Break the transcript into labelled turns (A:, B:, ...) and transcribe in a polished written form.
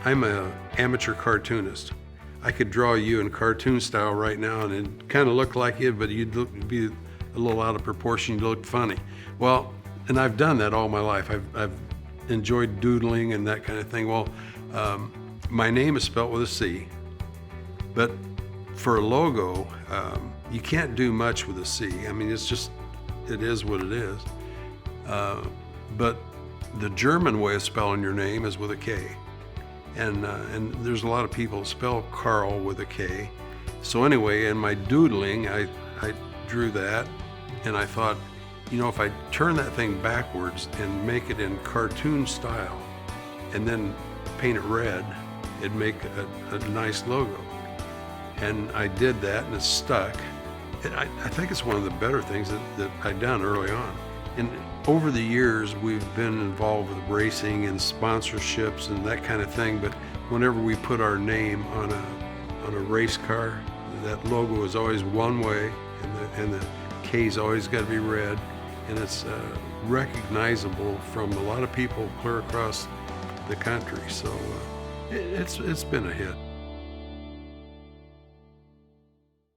A: I'm an amateur cartoonist. I could draw you in cartoon style right now and it'd kind of look like you, but you'd be a little out of proportion, you'd look funny. Well, and I've done that all my life. I've enjoyed doodling and that kind of thing. Well, my name is spelled with a C, but for a logo, you can't do much with a C. I mean, it is what it is. But the German way of spelling your name is with a K. And there's a lot of people that spell Karl with a K. So anyway, in my doodling, I drew that, and I thought, if I turn that thing backwards and make it in cartoon style, and then paint it red, it'd make a nice logo. And I did that, and it stuck. And I think it's one of the better things that I'd done early on. And over the years, we've been involved with racing and sponsorships and that kind of thing, but whenever we put our name on a race car, that logo is always one way, and the K's always got to be red, and it's recognizable from a lot of people clear across the country. So it's been a hit.